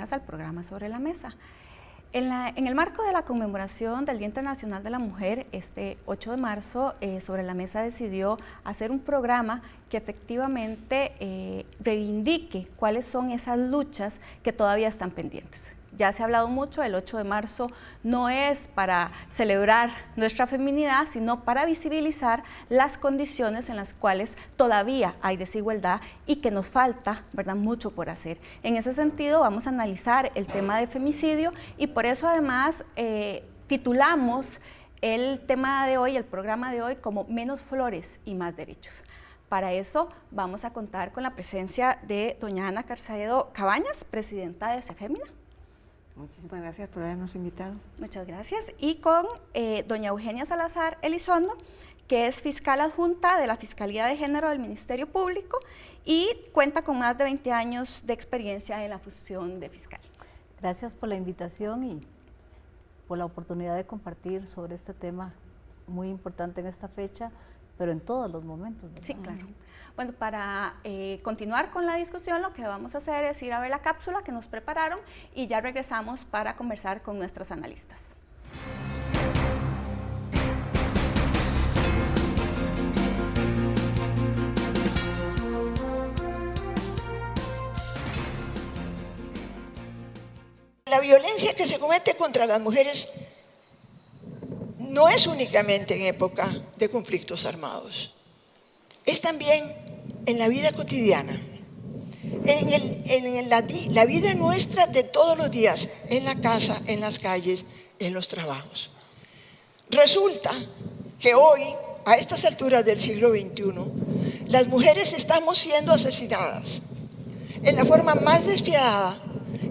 bienvenidas al programa Sobre la Mesa. En el marco de la conmemoración del Día Internacional de la Mujer, este 8 de marzo, Sobre la Mesa decidió hacer un programa que efectivamente reivindique cuáles son esas luchas que todavía están pendientes. Ya se ha hablado mucho, el 8 de marzo no es para celebrar nuestra feminidad, sino para visibilizar las condiciones en las cuales todavía hay desigualdad y que nos falta, ¿verdad?, mucho por hacer. En ese sentido, vamos a analizar el tema de femicidio y por eso además titulamos el tema de hoy, el programa de hoy, como Menos flores y más derechos. Para eso vamos a contar con la presencia de doña Ana Carcedo Cabañas, presidenta de CEFEMINA. Muchísimas gracias por habernos invitado. Muchas gracias. Y con doña Eugenia Salazar Elizondo, que es fiscal adjunta de la Fiscalía de Género del Ministerio Público y cuenta con más de 20 años de experiencia en la función de fiscal. Gracias por la invitación y por la oportunidad de compartir sobre este tema muy importante en esta fecha, pero en todos los momentos, ¿verdad? Sí, claro. Bueno, para continuar con la discusión, lo que vamos a hacer es ir a ver la cápsula que nos prepararon y ya regresamos para conversar con nuestras analistas. La violencia que se comete contra las mujeres no es únicamente en época de conflictos armados, es también en la vida cotidiana, en la vida nuestra de todos los días, en la casa, en las calles, en los trabajos. Resulta que hoy, a estas alturas del siglo XXI, las mujeres estamos siendo asesinadas en la forma más despiadada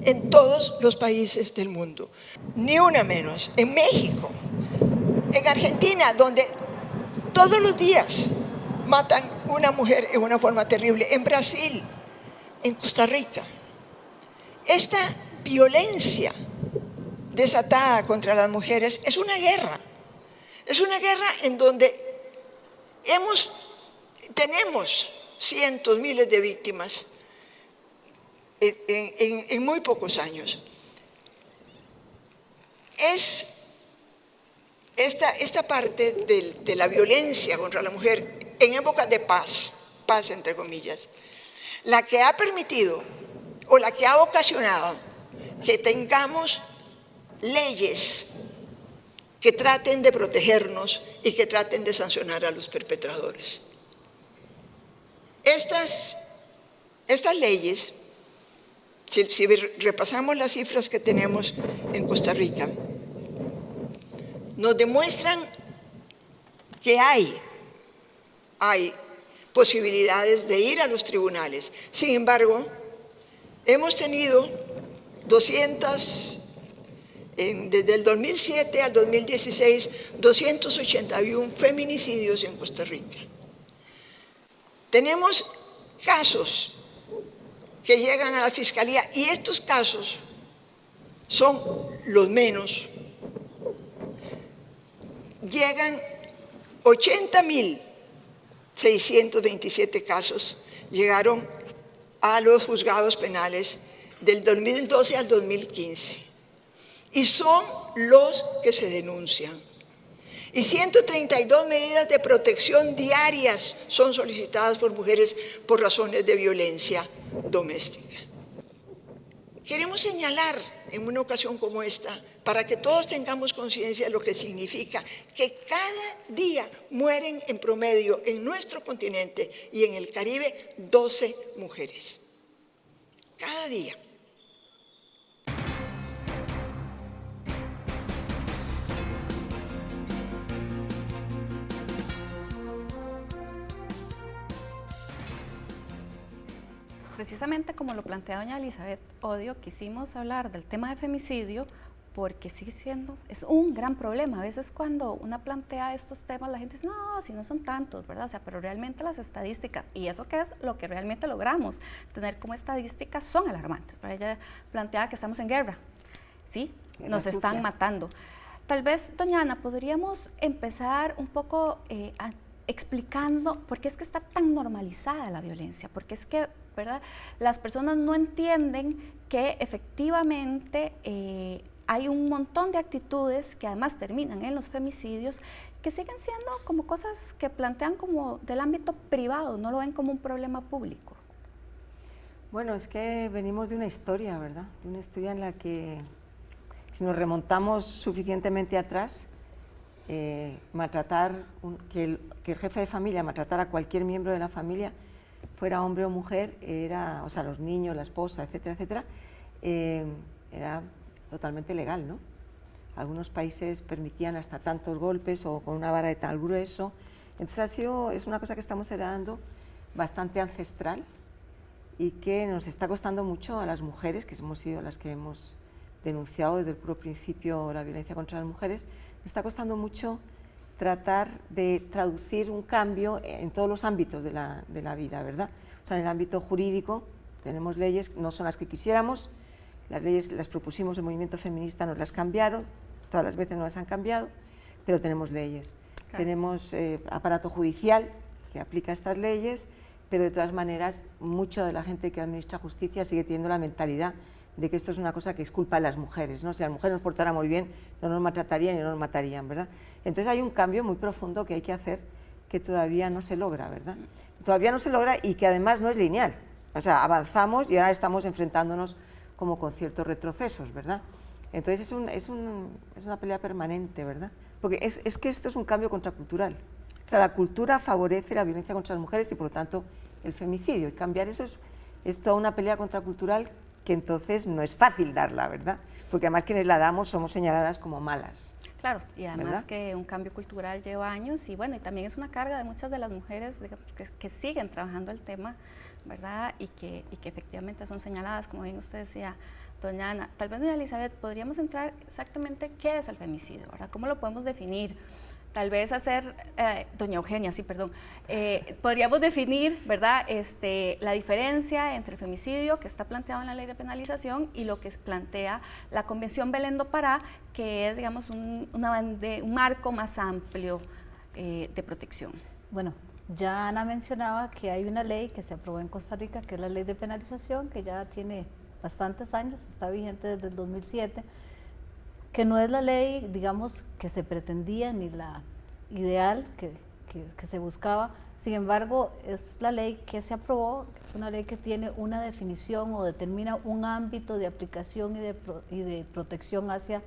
en todos los países del mundo. Ni una menos. En México, en Argentina, donde todos los días matan a una mujer en una forma terrible, en Brasil, en Costa Rica. Esta violencia desatada contra las mujeres es una guerra en donde tenemos cientos, miles de víctimas en muy pocos años. Es esta parte de la violencia contra la mujer en épocas de paz entre comillas, la que ha permitido o la que ha ocasionado que tengamos leyes que traten de protegernos y que traten de sancionar a los perpetradores. Estas leyes, si repasamos las cifras que tenemos en Costa Rica, nos demuestran que hay posibilidades de ir a los tribunales. Sin embargo, hemos tenido desde el 2007 al 2016, 281 feminicidios en Costa Rica. Tenemos casos que llegan a la Fiscalía y estos casos son los menos. Llegan 80.627 casos, llegaron a los juzgados penales del 2012 al 2015 y son los que se denuncian. Y 132 medidas de protección diarias son solicitadas por mujeres por razones de violencia doméstica. Queremos señalar en una ocasión como esta, para que todos tengamos conciencia de lo que significa que cada día mueren en promedio en nuestro continente y en el Caribe 12 mujeres. Cada día. Precisamente como lo plantea doña Elizabeth Odio, quisimos hablar del tema de femicidio porque sigue siendo, es un gran problema. A veces cuando una plantea estos temas, la gente dice, no, si no son tantos, ¿verdad? O sea, pero realmente las estadísticas, y eso que es lo que realmente logramos tener como estadísticas, son alarmantes. Para ella planteaba que estamos en guerra, ¿sí? Nos están matando. Tal vez, doña Ana, podríamos empezar un poco explicando por qué es que está tan normalizada la violencia, porque es que ¿verdad? Las personas no entienden que efectivamente hay un montón de actitudes que además terminan en los femicidios que siguen siendo como cosas que plantean como del ámbito privado, no lo ven como un problema público. Bueno, es que venimos de una historia, ¿verdad? De una historia en la que, si nos remontamos suficientemente atrás, que el jefe de familia maltratara a cualquier miembro de la familia, fuera hombre o mujer, o sea, los niños, la esposa, etcétera, etcétera, era totalmente legal, ¿no? Algunos países permitían hasta tantos golpes o con una vara de tal grueso. Entonces es una cosa que estamos heredando bastante ancestral y que nos está costando mucho a las mujeres, que hemos sido las que hemos denunciado desde el puro principio la violencia contra las mujeres. Nos está costando mucho tratar de traducir un cambio en todos los ámbitos de la vida, ¿verdad? O sea, en el ámbito jurídico tenemos leyes, no son las que quisiéramos, las leyes las propusimos, el movimiento feminista nos las cambiaron, todas las veces no las han cambiado, pero tenemos leyes. Claro. Tenemos aparato judicial que aplica estas leyes, pero de todas maneras mucha de la gente que administra justicia sigue teniendo la mentalidad de que esto es una cosa que es culpa de las mujeres, ¿no? Si las mujeres nos portáramos bien, no nos maltratarían y no nos matarían, ¿verdad? Entonces hay un cambio muy profundo que hay que hacer que todavía no se logra, ¿verdad? Todavía no se logra y que además no es lineal. O sea, avanzamos y ahora estamos enfrentándonos como con ciertos retrocesos, ¿verdad? Entonces es una pelea permanente, ¿verdad? Porque es que esto es un cambio contracultural. O sea, la cultura favorece la violencia contra las mujeres y por lo tanto el femicidio. Y cambiar eso es toda una pelea contracultural que entonces no es fácil darla, ¿verdad? Porque además quienes la damos somos señaladas como malas. Claro, y además ¿verdad? Que un cambio cultural lleva años y bueno, y también es una carga de muchas de las mujeres que siguen trabajando el tema, ¿verdad? Y que efectivamente son señaladas, como bien usted decía, doña Ana. Tal vez, doña Elizabeth, podríamos entrar exactamente qué es el femicidio, ¿verdad? ¿Cómo lo podemos definir? Tal vez doña Eugenia, sí, perdón, podríamos definir, ¿verdad?, la diferencia entre el femicidio que está planteado en la ley de penalización y lo que plantea la Convención Belén do Pará, que es, digamos, un marco más amplio de protección. Bueno, ya Ana mencionaba que hay una ley que se aprobó en Costa Rica, que es la ley de penalización, que ya tiene bastantes años, está vigente desde el 2007, que no es la ley, digamos, que se pretendía ni la ideal que se buscaba. Sin embargo, es la ley que se aprobó, es una ley que tiene una definición o determina un ámbito de aplicación y de protección hacia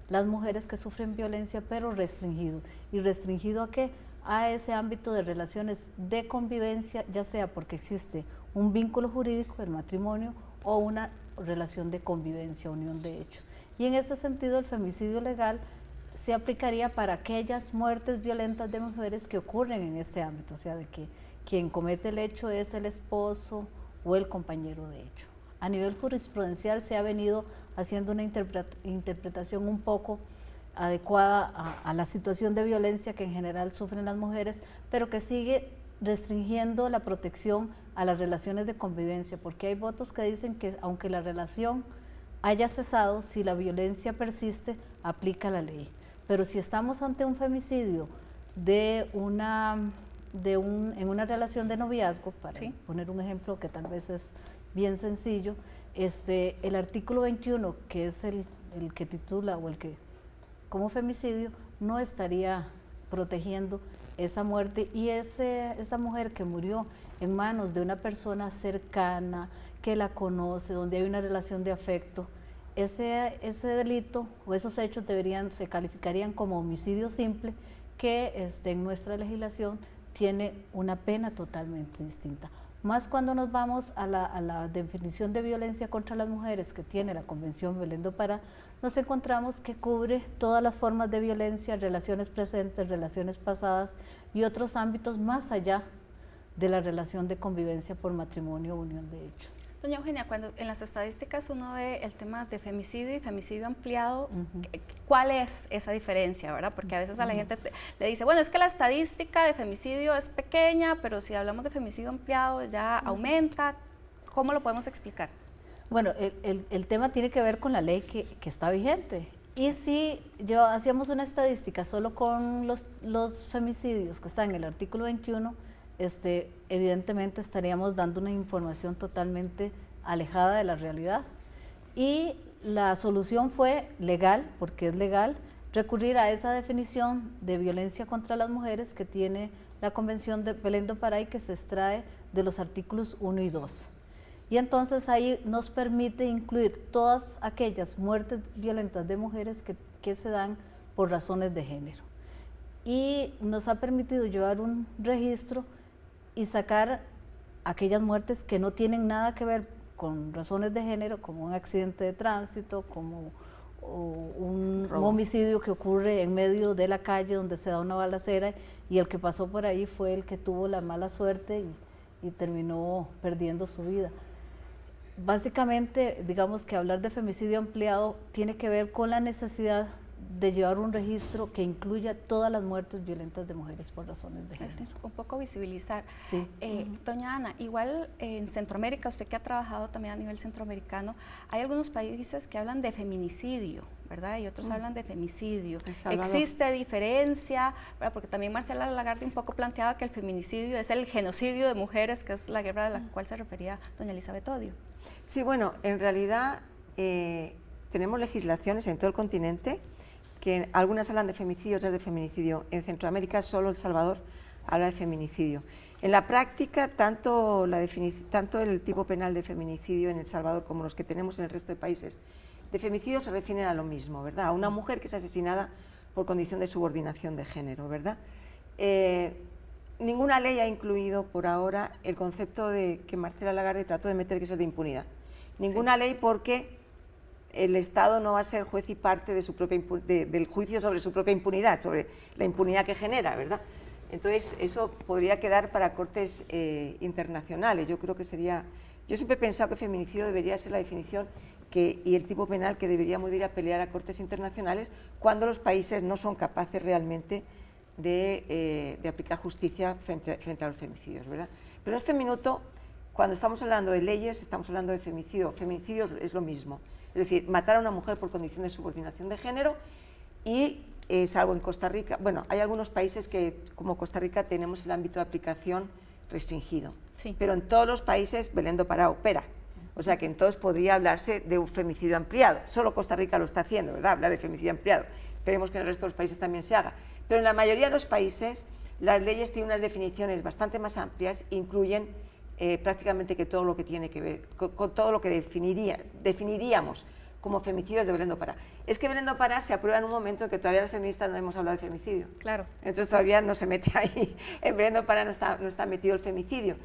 las mujeres que sufren violencia, pero restringido. ¿Y restringido a qué? A ese ámbito de relaciones de convivencia, ya sea porque existe un vínculo jurídico, el matrimonio, o una relación de convivencia, unión de hecho. Y en ese sentido el femicidio legal se aplicaría para aquellas muertes violentas de mujeres que ocurren en este ámbito, o sea, de que quien comete el hecho es el esposo o el compañero de hecho. A nivel jurisprudencial se ha venido haciendo una interpretación un poco adecuada a la situación de violencia que en general sufren las mujeres, pero que sigue restringiendo la protección a las relaciones de convivencia, porque hay votos que dicen que aunque la relación haya cesado, si la violencia persiste, aplica la ley. Pero si estamos ante un femicidio en una relación de noviazgo, para poner un ejemplo que tal vez es bien sencillo, el artículo 21, que es el que titula o el que como femicidio, no estaría protegiendo esa muerte y esa mujer que murió en manos de una persona cercana, que la conoce, donde hay una relación de afecto, ese delito o esos hechos se calificarían como homicidio simple, que en nuestra legislación tiene una pena totalmente distinta. Más cuando nos vamos a la definición de violencia contra las mujeres que tiene la Convención Belén do Pará, nos encontramos que cubre todas las formas de violencia, relaciones presentes, relaciones pasadas y otros ámbitos más allá de la relación de convivencia por matrimonio o unión de hecho. Doña Eugenia, cuando en las estadísticas uno ve el tema de femicidio y femicidio ampliado, ¿cuál es esa diferencia, verdad? Porque a veces a la gente le dice, bueno, es que la estadística de femicidio es pequeña, pero si hablamos de femicidio ampliado ya aumenta. ¿Cómo lo podemos explicar? Bueno, el tema tiene que ver con la ley que está vigente. Y si hacíamos una estadística solo con los femicidios que están en el artículo 21, evidentemente estaríamos dando una información totalmente alejada de la realidad. Y la solución fue legal, porque es legal, recurrir a esa definición de violencia contra las mujeres que tiene la Convención de Belén do Pará y que se extrae de los artículos 1 y 2. Y entonces ahí nos permite incluir todas aquellas muertes violentas de mujeres que se dan por razones de género. Y nos ha permitido llevar un registro y sacar aquellas muertes que no tienen nada que ver con razones de género, como un accidente de tránsito, como un homicidio que ocurre en medio de la calle donde se da una balacera y el que pasó por ahí fue el que tuvo la mala suerte y terminó perdiendo su vida. Básicamente, digamos que hablar de femicidio ampliado tiene que ver con la necesidad de llevar un registro que incluya todas las muertes violentas de mujeres por razones de género. Un poco visibilizar. Sí. Doña Ana, igual en Centroamérica, usted que ha trabajado también a nivel centroamericano, hay algunos países que hablan de feminicidio, ¿verdad? Y otros hablan de femicidio. ¿Existe diferencia? ¿Verdad? Porque también Marcela Lagarde un poco planteaba que el feminicidio es el genocidio de mujeres, que es la guerra de la cual se refería doña Elizabeth Odio. Sí, bueno, en realidad tenemos legislaciones en todo el continente que algunas hablan de femicidio, otras de feminicidio. En Centroamérica solo El Salvador habla de feminicidio. En la práctica, tanto el tipo penal de feminicidio en El Salvador como los que tenemos en el resto de países de femicidio se refieren a lo mismo, ¿verdad? A una mujer que es asesinada por condición de subordinación de género, ¿verdad? Ninguna ley ha incluido por ahora el concepto de que Marcela Lagarde trató de meter, que es el de impunidad. Ninguna ley, porque el Estado no va a ser juez y parte de su propia del juicio sobre su propia impunidad, sobre la impunidad que genera, ¿verdad? Entonces, eso podría quedar para cortes internacionales. Yo creo que sería... Yo siempre he pensado que feminicidio debería ser la definición y el tipo penal que deberíamos ir a pelear a cortes internacionales cuando los países no son capaces realmente de aplicar justicia frente a los femicidios, ¿verdad? Pero en este minuto, cuando estamos hablando de leyes, estamos hablando de femicidio. Femicidio es lo mismo. Es decir, matar a una mujer por condición de subordinación de género y, salvo en Costa Rica, bueno, hay algunos países que, como Costa Rica, tenemos el ámbito de aplicación restringido, sí. Pero en todos los países Belén do Pará opera, o sea que entonces podría hablarse de un femicidio ampliado. Solo Costa Rica lo está haciendo, ¿verdad? Hablar de femicidio ampliado. Esperemos que en el resto de los países también se haga. Pero en la mayoría de los países las leyes tienen unas definiciones bastante más amplias, incluyen prácticamente que todo lo que tiene que ver, con todo lo que definiríamos como femicidios de Belén do Pará. Es que Belén do Pará se aprueba en un momento en que todavía los feministas no hemos hablado de femicidio. Claro. Entonces todavía no se mete ahí. En Belén do Pará no está metido el femicidio,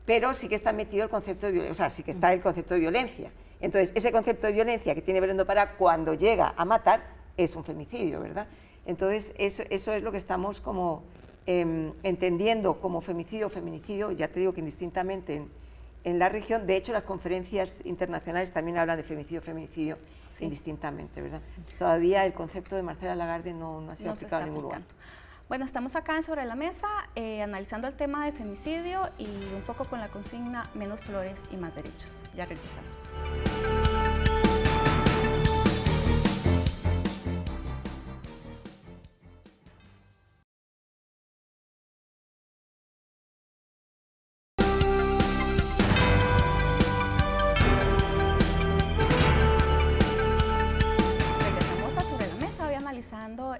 pero sí que está metido el concepto de violencia, o sea, sí que está el concepto de violencia. Entonces, ese concepto de violencia que tiene Belén do Pará cuando llega a matar es un femicidio, ¿verdad? Entonces, eso es lo que estamos como entendiendo como femicidio o feminicidio, ya te digo que indistintamente en la región. De hecho, las conferencias internacionales también hablan de femicidio o feminicidio, sí, indistintamente, ¿verdad? Todavía el concepto de Marcela Lagarde no ha sido aplicado en ningún lugar. Bueno, estamos acá en Sobre la Mesa analizando el tema de femicidio y un poco con la consigna menos flores y más derechos. Ya regresamos.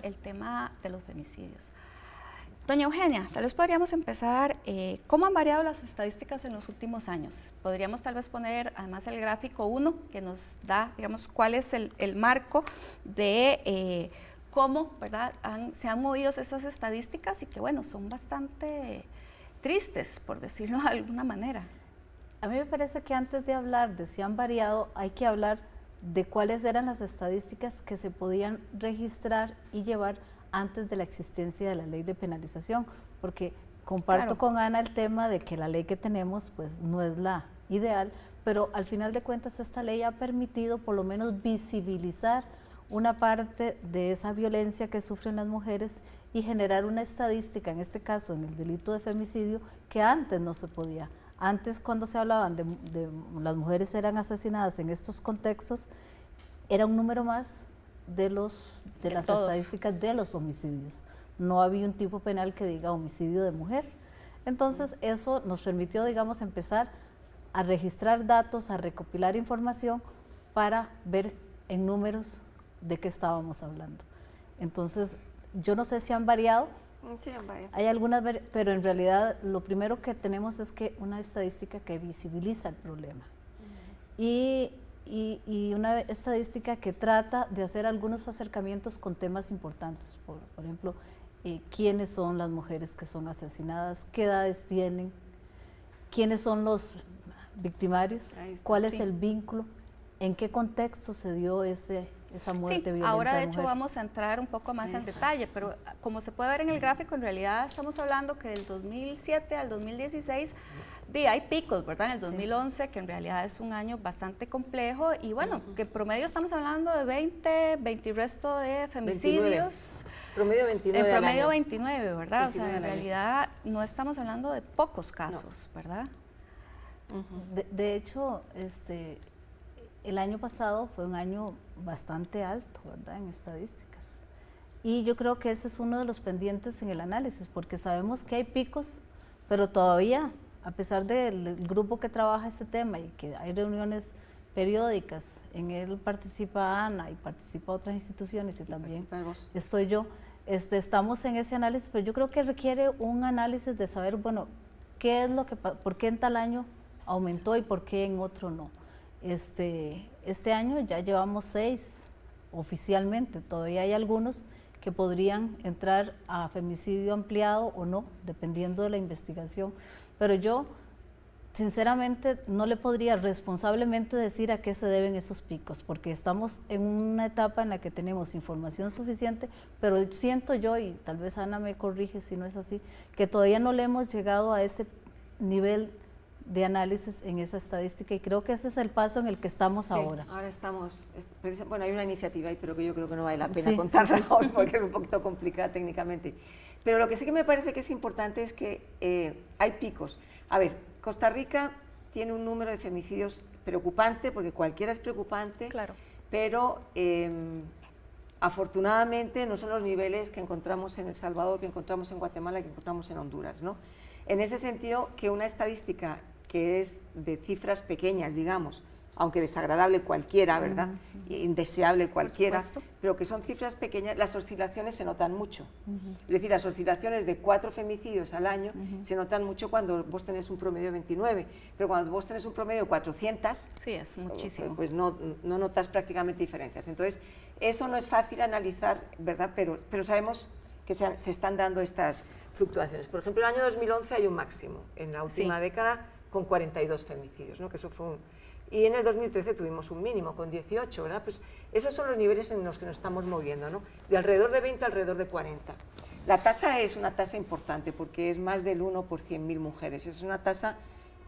El tema de los femicidios. Doña Eugenia, tal vez podríamos empezar, ¿cómo han variado las estadísticas en los últimos años? Podríamos tal vez poner además el gráfico 1 que nos da, digamos, cuál es el marco de cómo, ¿verdad?, se han movido esas estadísticas y que, bueno, son bastante tristes, por decirlo de alguna manera. A mí me parece que antes de hablar de si han variado, hay que hablar de cuáles eran las estadísticas que se podían registrar y llevar antes de la existencia de la ley de penalización, porque comparto con Ana el tema de que la ley que tenemos pues no es la ideal, pero al final de cuentas esta ley ha permitido por lo menos visibilizar una parte de esa violencia que sufren las mujeres y generar una estadística, en este caso en el delito de femicidio, que antes no se podía. Antes, cuando se hablaban de las mujeres eran asesinadas en estos contextos, era un número más de las estadísticas de los homicidios. No había un tipo penal que diga homicidio de mujer. Entonces eso nos permitió, digamos, empezar a registrar datos, a recopilar información para ver en números de qué estábamos hablando. Entonces, yo no sé si han variado, Sí, vaya. hay algunas, pero en realidad lo primero que tenemos es que una estadística que visibiliza el problema y una estadística que trata de hacer algunos acercamientos con temas importantes, por ejemplo, quiénes son las mujeres que son asesinadas, qué edades tienen, quiénes son los victimarios, cuál es el vínculo, en qué contexto se dio esa muerte violenta. Ahora de hecho mujer. vamos a entrar un poco más en detalle, pero como se puede ver en el gráfico, en realidad estamos hablando que del 2007 al 2016 hay picos, ¿verdad? En el 2011, que en realidad es un año bastante complejo y bueno, que en promedio estamos hablando de 20 y resto de femicidios. 29. Promedio 29 En al promedio año. 29, ¿verdad? 29 o sea, en al año. realidad no estamos hablando de pocos casos, ¿verdad? De hecho, el año pasado fue un año bastante alto, ¿verdad?, en estadísticas. Y yo creo que ese es uno de los pendientes en el análisis, porque sabemos que hay picos, pero todavía, a pesar del grupo que trabaja este tema y que hay reuniones periódicas, en él participa Ana y participa otras instituciones y también estoy yo, estamos en ese análisis, pero yo creo que requiere un análisis de saber, bueno, qué es lo que, por qué en tal año aumentó y por qué en otro no. Este año ya llevamos 6 oficialmente, todavía hay algunos que podrían entrar a femicidio ampliado o no, dependiendo de la investigación, pero yo sinceramente no le podría responsablemente decir a qué se deben esos picos, porque estamos en una etapa en la que tenemos información suficiente, pero siento yo, y tal vez Ana me corrige si no es así, que todavía no le hemos llegado a ese nivel de análisis en esa estadística y creo que ese es el paso en el que estamos ahora. Ahora estamos, bueno, hay una iniciativa ahí, pero que yo creo que no vale la pena contarla hoy porque es un poquito complicada técnicamente. Pero lo que sí que me parece que es importante es que hay picos. A ver, Costa Rica tiene un número de femicidios preocupante, porque cualquiera es preocupante, Claro. pero afortunadamente no son los niveles que encontramos en El Salvador, que encontramos en Guatemala, que encontramos en Honduras, ¿no? En ese sentido, que una estadística que es de cifras pequeñas, digamos, aunque desagradable cualquiera, ¿verdad? Indeseable cualquiera, pero que son cifras pequeñas, las oscilaciones se notan mucho. Es decir, las oscilaciones de 4 femicidios al año se notan mucho cuando vos tenés un promedio de 29, pero cuando vos tenés un promedio de 400, sí, es muchísimo. pues no notas prácticamente diferencias. Entonces, eso no es fácil analizar, ¿verdad? Pero sabemos que se están dando estas fluctuaciones. Por ejemplo, en el año 2011 hay un máximo, en la última década, con 42 femicidios, ¿no? Que eso fue y en el 2013 tuvimos un mínimo con 18, ¿verdad? Pues esos son los niveles en los que nos estamos moviendo, ¿no? De alrededor de 20 a alrededor de 40. La tasa es una tasa importante porque es más del 1 por 100.000 mujeres. Es una tasa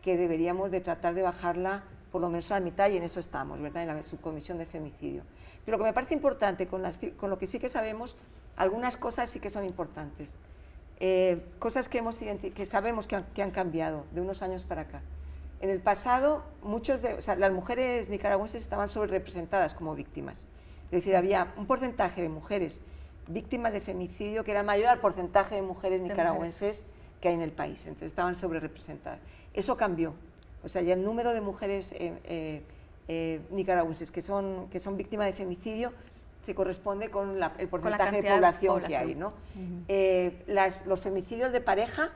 que deberíamos de tratar de bajarla por lo menos a la mitad y en eso estamos, ¿verdad? En la subcomisión de femicidio. Pero lo que me parece importante, con lo que sí que sabemos, algunas cosas sí que son importantes. Cosas que sabemos que han cambiado de unos años para acá. En el pasado, las mujeres nicaragüenses estaban sobrerepresentadas como víctimas. Es decir, había un porcentaje de mujeres víctimas de femicidio que era mayor al porcentaje de mujeres nicaragüenses que hay en el país. Entonces estaban sobrerepresentadas. Eso cambió. O sea, ya el número de mujeres nicaragüenses que son víctimas de femicidio se corresponde con el porcentaje de población que hay, ¿no? Los femicidios de pareja,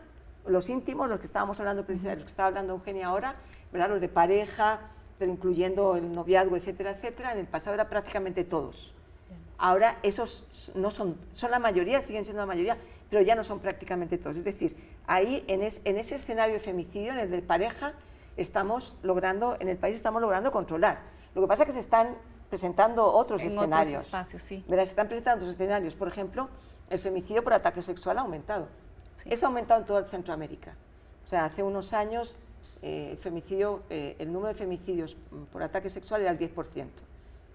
los íntimos, los que estábamos hablando, los que estaba hablando Eugenia ahora, ¿verdad? Los de pareja, pero incluyendo el noviazgo, etcétera, etcétera, en el pasado era prácticamente todos. Ahora esos no son la mayoría, siguen siendo la mayoría, pero ya no son prácticamente todos. Es decir, ahí en ese escenario de femicidio, en el de pareja, en el país estamos logrando controlar. Lo que pasa es que se están presentando otros escenarios. Otros espacios, sí. ¿Verdad? Se están presentando otros escenarios. Por ejemplo, el femicidio por ataque sexual ha aumentado. Sí. Eso ha aumentado en toda Centroamérica. O sea, hace unos años el número de femicidios por ataque sexual era el 10%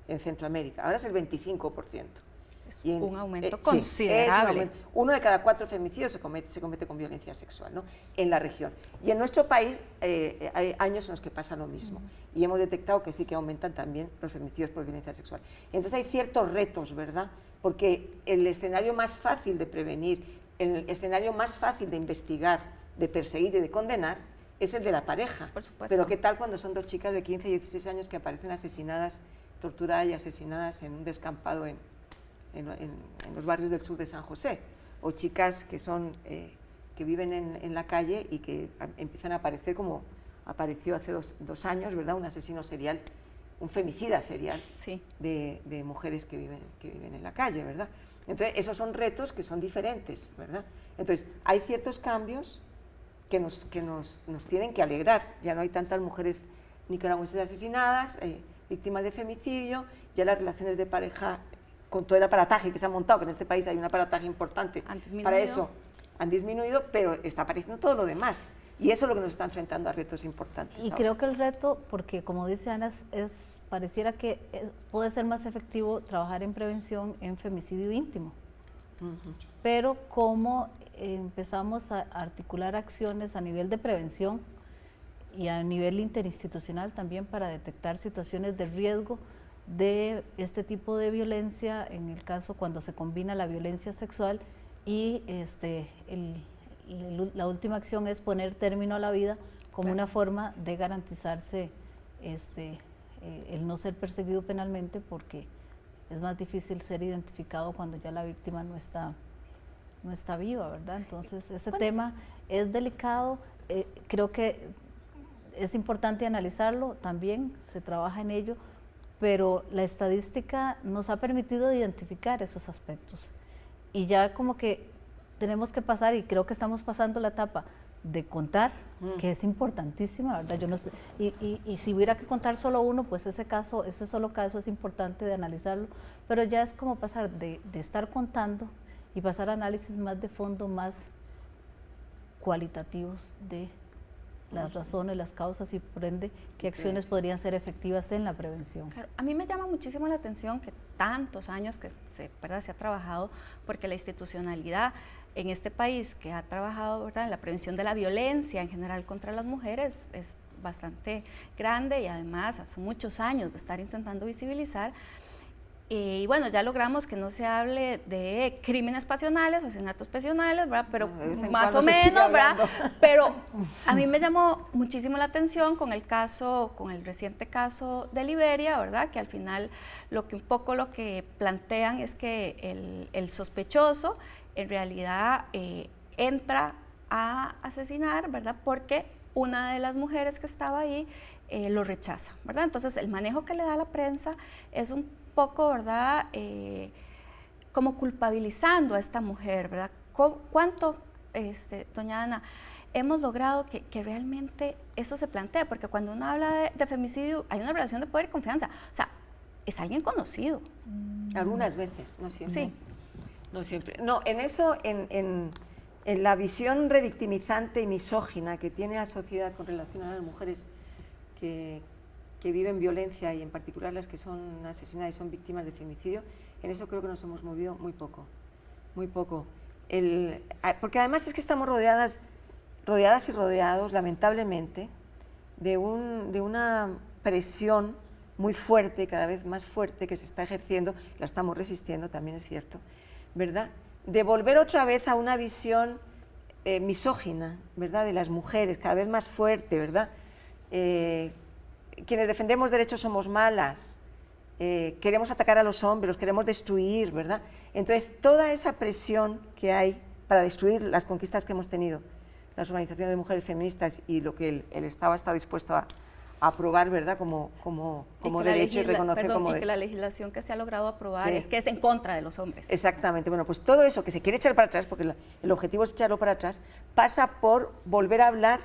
en Centroamérica. Ahora es el 25%. Es un aumento considerable. Sí, uno de cada 4 femicidios se comete con violencia sexual, ¿no? En la región. Y en nuestro país hay años en los que pasa lo mismo. Y hemos detectado que sí que aumentan también los femicidios por violencia sexual. Entonces hay ciertos retos, ¿verdad? Porque el escenario más fácil de prevenir, el escenario más fácil de investigar de perseguir y de condenar es el de la pareja. Por supuesto. Pero ¿qué tal cuando son dos chicas de 15 y 16 años que aparecen asesinadas, torturadas y asesinadas en un descampado en los barrios del sur de San José? O chicas que que viven en la calle y que empiezan a aparecer como apareció hace dos años, ¿verdad? Un asesino serial, un femicida serial Sí. de mujeres que viven en la calle, ¿verdad? Entonces, esos son retos que son diferentes, ¿verdad? Entonces, hay ciertos cambios que nos tienen que alegrar. Ya no hay tantas mujeres nicaragüenses asesinadas, víctimas de femicidio, ya las relaciones de pareja, con todo el aparataje que se ha montado, que en este país hay un aparataje importante para eso, han disminuido, pero está apareciendo todo lo demás. Y eso es lo que nos está enfrentando a retos importantes. Y ahora. creo que el reto, porque como dice Ana, pareciera que puede ser más efectivo trabajar en prevención en femicidio íntimo. Pero cómo empezamos a articular acciones a nivel de prevención y a nivel interinstitucional también para detectar situaciones de riesgo de este tipo de violencia, en el caso cuando se combina la violencia sexual y la última acción es poner término a la vida como una forma de garantizarse el no ser perseguido penalmente, porque es más difícil ser identificado cuando ya la víctima no está viva, ¿verdad? Entonces ese tema es delicado, creo que es importante analizarlo, también se trabaja en ello, pero la estadística nos ha permitido identificar esos aspectos y ya como que tenemos que pasar, y creo que estamos pasando la etapa de contar, que es importantísima, ¿verdad? Yo no sé, y si hubiera que contar solo uno, pues ese solo caso es importante de analizarlo, pero ya es como pasar de estar contando y pasar a análisis más de fondo, más cualitativos de las razones, las causas y por ende qué acciones podrían ser efectivas en la prevención. Claro, a mí me llama muchísimo la atención que tantos años que se ha trabajado, porque la institucionalidad en este país que ha trabajado, ¿verdad?, en la prevención de la violencia en general contra las mujeres es bastante grande y además hace muchos años de estar intentando visibilizar. Y bueno, ya logramos que no se hable de crímenes pasionales, asesinatos pasionales, ¿verdad? Pero más o menos, ¿verdad? Pero a mí me llamó muchísimo la atención con el reciente caso de Liberia, ¿verdad? Que al final lo que plantean es que el sospechoso en realidad entra a asesinar, ¿verdad? Porque una de las mujeres que estaba ahí lo rechaza, ¿verdad? Entonces el manejo que le da la prensa es un poco, ¿verdad?, como culpabilizando a esta mujer, ¿verdad? ¿Cuánto, doña Ana, hemos logrado que realmente eso se plantee? Porque cuando uno habla de femicidio hay una relación de poder y confianza, o sea, es alguien conocido. Algunas veces, no siempre. Sí. No siempre. No, en eso, en la visión revictimizante y misógina que tiene la sociedad con relación a las mujeres que viven violencia y en particular las que son asesinadas y son víctimas de femicidio, en eso creo que nos hemos movido muy poco, muy poco. Porque además es que estamos rodeadas y rodeados, lamentablemente, de una presión muy fuerte, cada vez más fuerte, que se está ejerciendo, la estamos resistiendo, también es cierto, ¿verdad? De volver otra vez a una visión misógina, ¿verdad?, de las mujeres, cada vez más fuerte, ¿verdad? Quienes defendemos derechos somos malas, queremos atacar a los hombres, los queremos destruir, ¿verdad? Entonces, toda esa presión que hay para destruir las conquistas que hemos tenido, las organizaciones de mujeres feministas y lo que el Estado está dispuesto a aprobar, ¿verdad?, como derecho y reconocer como y que la legislación que se ha logrado aprobar es que es en contra de los hombres. Exactamente. Bueno, pues todo eso que se quiere echar para atrás, porque el objetivo es echarlo para atrás, pasa por volver a hablar,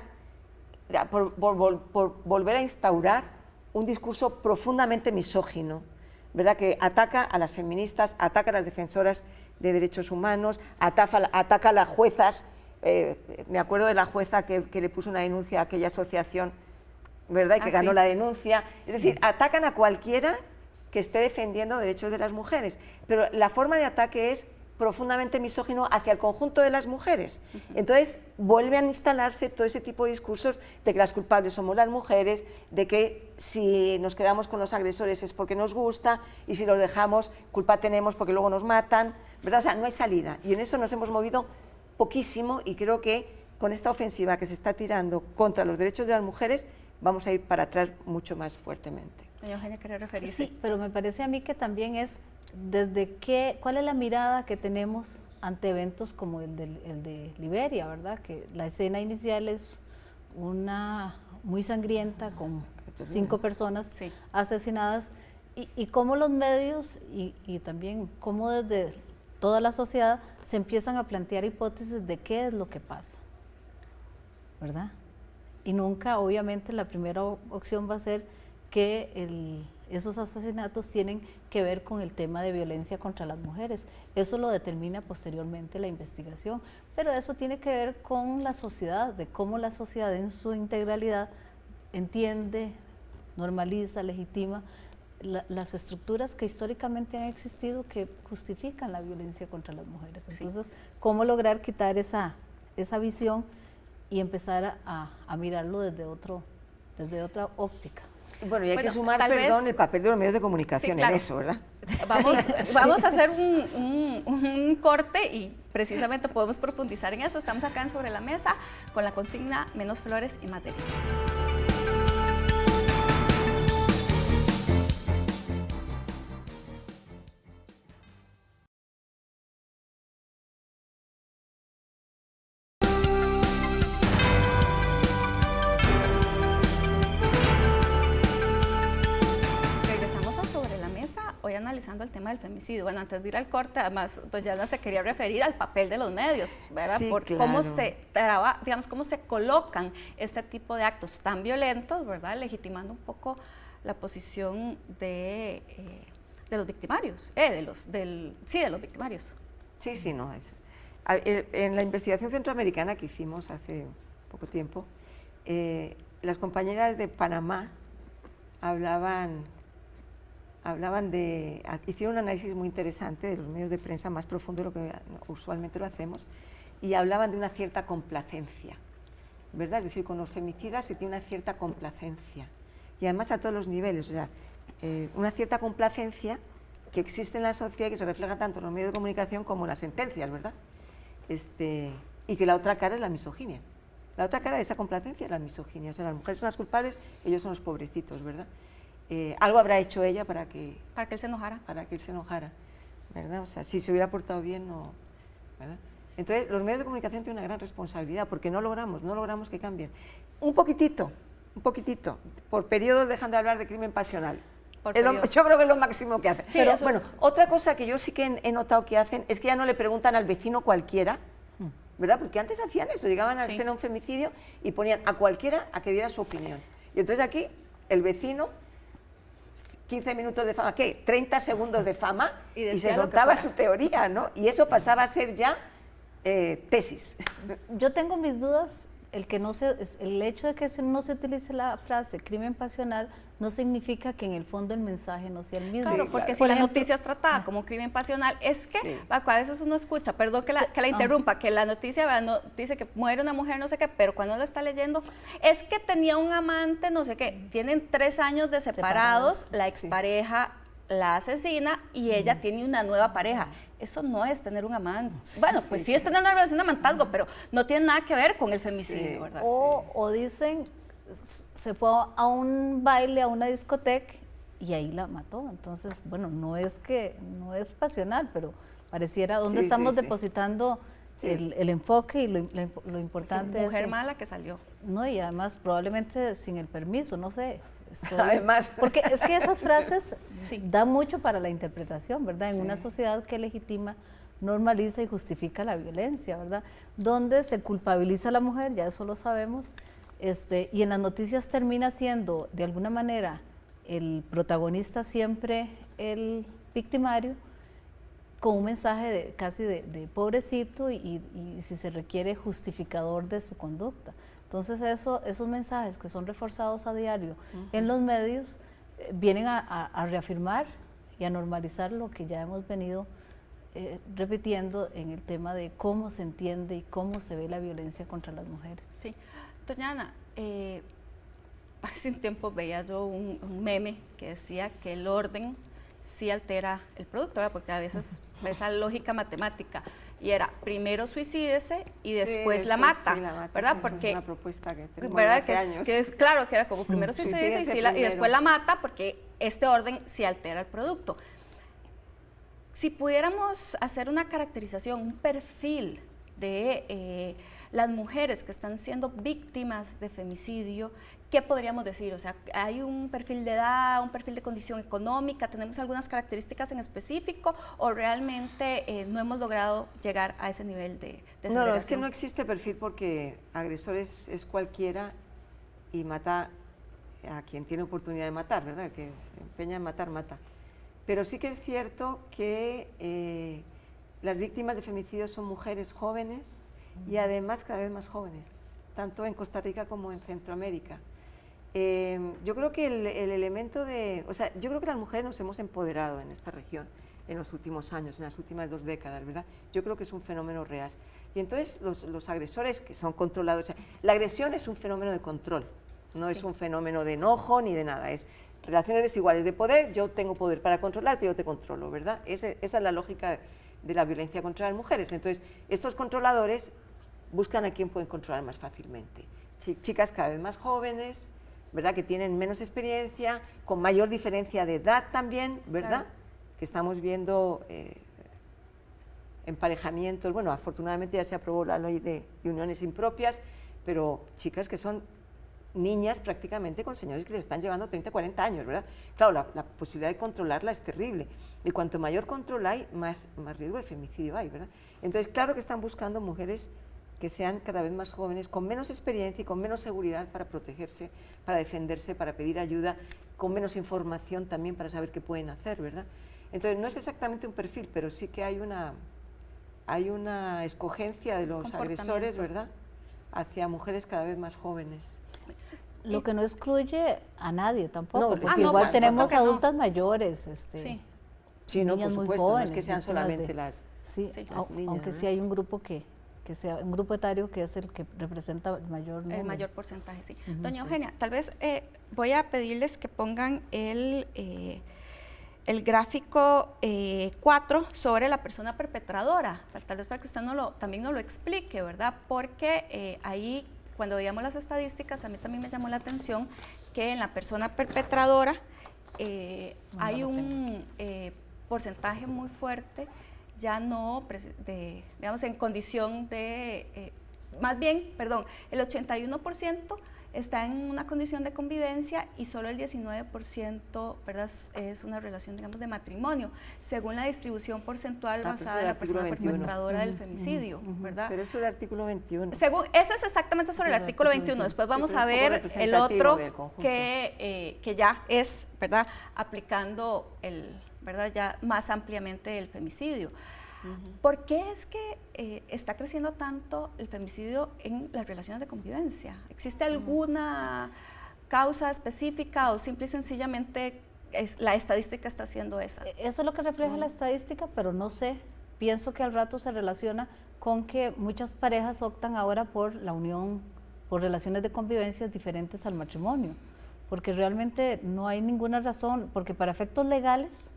por volver a instaurar un discurso profundamente misógino, ¿verdad?, que ataca a las feministas, ataca a las defensoras de derechos humanos, ataca a las juezas. Me acuerdo de la jueza que le puso una denuncia a aquella asociación, ¿verdad?, y que ganó la denuncia. Es decir, atacan a cualquiera que esté defendiendo derechos de las mujeres, pero la forma de ataque es profundamente misógino hacia el conjunto de las mujeres. Entonces vuelve a instalarse todo ese tipo de discursos de que las culpables somos las mujeres, de que si nos quedamos con los agresores es porque nos gusta y si los dejamos culpa tenemos porque luego nos matan, ¿verdad? O sea, no hay salida y en eso nos hemos movido poquísimo y creo que con esta ofensiva que se está tirando contra los derechos de las mujeres, vamos a ir para atrás mucho más fuertemente. Doña Eugenia, ¿quería referirse? Sí, pero me parece a mí que también es cuál es la mirada que tenemos ante eventos como el de Liberia, ¿verdad? Que la escena inicial es una muy sangrienta con 5 personas asesinadas y cómo los medios y también cómo desde toda la sociedad se empiezan a plantear hipótesis de qué es lo que pasa, ¿verdad? Y nunca, obviamente, la primera opción va a ser que esos asesinatos tienen que ver con el tema de violencia contra las mujeres. Eso lo determina posteriormente la investigación, pero eso tiene que ver con la sociedad, de cómo la sociedad en su integralidad entiende, normaliza, legitima las estructuras que históricamente han existido que justifican la violencia contra las mujeres. Entonces, ¿cómo lograr quitar esa visión y empezar a mirarlo desde otra óptica? Bueno, y hay que sumar, perdón, el papel de los medios de comunicación en eso, ¿verdad? Vamos a hacer un corte y precisamente podemos profundizar en eso. Estamos acá en Sobre la Mesa con la consigna Menos flores y más derechos. Analizando el tema del femicidio. Bueno, antes de ir al corte, además, doña Ana se quería referir al papel de los medios, ¿verdad? Sí, por claro. cómo se colocan este tipo de actos tan violentos, ¿verdad? Legitimando un poco la posición de los victimarios, de los victimarios. Sí, no, eso. En la investigación centroamericana que hicimos hace poco tiempo, las compañeras de Panamá hicieron un análisis muy interesante de los medios de prensa, más profundo de lo que usualmente lo hacemos, y hablaban de una cierta complacencia, ¿verdad? Es decir, con los femicidas se tiene una cierta complacencia, y además a todos los niveles, o sea, una cierta complacencia que existe en la sociedad y que se refleja tanto en los medios de comunicación como en las sentencias, ¿verdad? Y que la otra cara es la misoginia. La otra cara de esa complacencia es la misoginia, o sea, las mujeres son las culpables, ellos son los pobrecitos, ¿verdad? Algo habrá hecho ella para que él se enojara. Para que él se enojara, ¿verdad? O sea, si se hubiera portado bien, no, ¿verdad? Entonces, los medios de comunicación tienen una gran responsabilidad porque no logramos que cambien. Un poquitito, por periodos dejan de hablar de crimen pasional. Yo creo que es lo máximo que hacen. Sí, pero bueno, otra cosa que yo sí que he notado que hacen es que ya no le preguntan al vecino cualquiera, ¿verdad? Porque antes hacían eso, llegaban a la escena de un femicidio y ponían a cualquiera a que diera su opinión. Y entonces aquí, el vecino, 15 minutos de fama, ¿qué? 30 segundos de fama y se soltaba su teoría, ¿no? Y eso pasaba a ser ya tesis. Yo tengo mis dudas, el hecho de que no se utilice la frase crimen pasional no significa que en el fondo el mensaje no sea el mismo. Claro, porque si la noticia es tratada como crimen pasional, es que a veces uno escucha, perdón que la interrumpa, que la noticia, ¿verdad? No, dice que muere una mujer, no sé qué, pero cuando lo está leyendo, es que tenía un amante, no sé qué, tienen 3 años de separados, la expareja la asesina y ella tiene una nueva pareja. Eso no es tener un amante. Bueno, pues sí es tener una relación de amantazgo, pero no tiene nada que ver con el femicidio, ¿verdad? O dicen, se fue a un baile, a una discoteca y ahí la mató. Entonces, bueno, no es pasional, pero pareciera dónde estamos depositando el enfoque y lo importante es... Mujer mala que salió. No, y además probablemente sin el permiso, no sé. Además. Porque es que esas frases dan mucho para la interpretación, ¿verdad? En una sociedad que legitima, normaliza y justifica la violencia, ¿verdad? Donde se culpabiliza a la mujer, ya eso lo sabemos, y en las noticias termina siendo, de alguna manera, el protagonista siempre el victimario, con un mensaje casi de pobrecito y si se requiere justificador de su conducta. Entonces esos mensajes que son reforzados a diario en los medios vienen a reafirmar y a normalizar lo que ya hemos venido repitiendo en el tema de cómo se entiende y cómo se ve la violencia contra las mujeres. Sí. Doña Ana, hace un tiempo veía yo un meme que decía que el orden sí altera el producto, ¿verdad? Porque a veces esa lógica matemática y era primero suicídese y Sí, después la mata, sí, la mata, ¿verdad? sí, Porque es una propuesta que tenemos ¿verdad? hace años. Claro, que era como primero suicídese y, Suicídese y después primero. la mata porque este orden sí altera el producto. Si pudiéramos hacer una caracterización, un perfil de las mujeres que están siendo víctimas de femicidio, ¿qué podríamos decir? O sea, ¿hay un perfil de edad, un perfil de condición económica? ¿Tenemos algunas características en específico o realmente no hemos logrado llegar a ese nivel de segregación? No, es que no existe perfil porque agresor es cualquiera y mata a quien tiene oportunidad de matar, ¿verdad? Que se empeña en matar, mata. Pero sí que es cierto que las víctimas de femicidio son mujeres jóvenes y además cada vez más jóvenes, tanto en Costa Rica como en Centroamérica. Yo creo que el elemento de, o sea, yo creo que las mujeres nos hemos empoderado en esta región en los últimos años, en las últimas 2 décadas, ¿verdad? Yo creo que es un fenómeno real. Y entonces los agresores que son controlados, o sea, la agresión es un fenómeno de control, no es un fenómeno de enojo ni de nada, es relaciones desiguales de poder, yo tengo poder para controlarte, yo te controlo, ¿verdad? Esa es la lógica de la violencia contra las mujeres. Entonces, estos controladores buscan a quién pueden controlar más fácilmente. Chicas cada vez más jóvenes, ¿verdad? Que tienen menos experiencia, con mayor diferencia de edad también, ¿verdad? Claro. Que estamos viendo emparejamientos. Bueno, afortunadamente ya se aprobó la ley de uniones impropias, pero chicas que son niñas prácticamente con señores que les están llevando 30, 40 años, ¿verdad? Claro, la posibilidad de controlarla es terrible. Y cuanto mayor control hay, más riesgo de femicidio hay, ¿verdad? Entonces, claro que están buscando mujeres que sean cada vez más jóvenes, con menos experiencia y con menos seguridad para protegerse, para defenderse, para pedir ayuda, con menos información también para saber qué pueden hacer, ¿verdad? Entonces, no es exactamente un perfil, pero sí que hay una escogencia de los agresores, ¿verdad?, hacia mujeres cada vez más jóvenes. Lo que no excluye a nadie tampoco, No, porque no, igual por tenemos supuesto que no. adultas mayores, Sí, no, por niñas muy supuesto, no jóvenes, es que sean víctimas solamente de- las Sí, las niñas, aunque ¿no? sí hay un grupo que sea un grupo etario que es el que representa el mayor número. El mayor porcentaje, sí. Ujú, Doña sí. Eugenia, tal vez voy a pedirles que pongan el gráfico 4 sobre la persona perpetradora, tal vez para que usted también nos lo explique, ¿verdad? Porque ahí, cuando veíamos las estadísticas, a mí también me llamó la atención que en la persona perpetradora hay un porcentaje muy fuerte, ya no, digamos, en condición de, más bien, perdón, el 81% está en una condición de convivencia y solo el 19%, ¿verdad?, es una relación, digamos, de matrimonio, según la distribución porcentual pero basada eso en del la persona artículo 21. perpetradora del femicidio, ¿verdad? Pero eso del artículo 21. Ese es exactamente sobre el artículo 21. Después vamos pero a un poco ver el representativo otro del conjunto. que ya es, ¿verdad?, aplicando ¿verdad?, ya más ampliamente el femicidio. ¿Por qué es que está creciendo tanto el femicidio en las relaciones de convivencia? ¿Existe alguna causa específica o simple y sencillamente la estadística está haciendo esa? Eso es lo que refleja la estadística, pero no sé, pienso que al rato se relaciona con que muchas parejas optan ahora por la unión, por relaciones de convivencia diferentes al matrimonio, porque realmente no hay ninguna razón, porque para efectos legales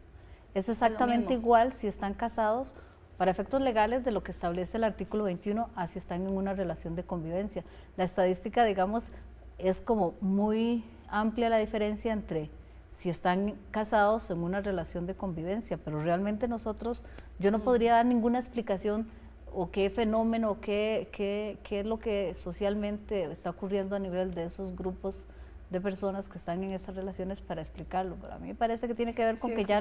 es exactamente mismo. igual si están casados, para efectos legales de lo que establece el artículo 21, así están en una relación de convivencia. La estadística, digamos, es como muy amplia la diferencia entre si están casados en una relación de convivencia, pero realmente yo no podría dar ninguna explicación o qué fenómeno, qué es lo que socialmente está ocurriendo a nivel de esos grupos de personas que están en esas relaciones para explicarlo. Pero a mí me parece que tiene que ver con que ya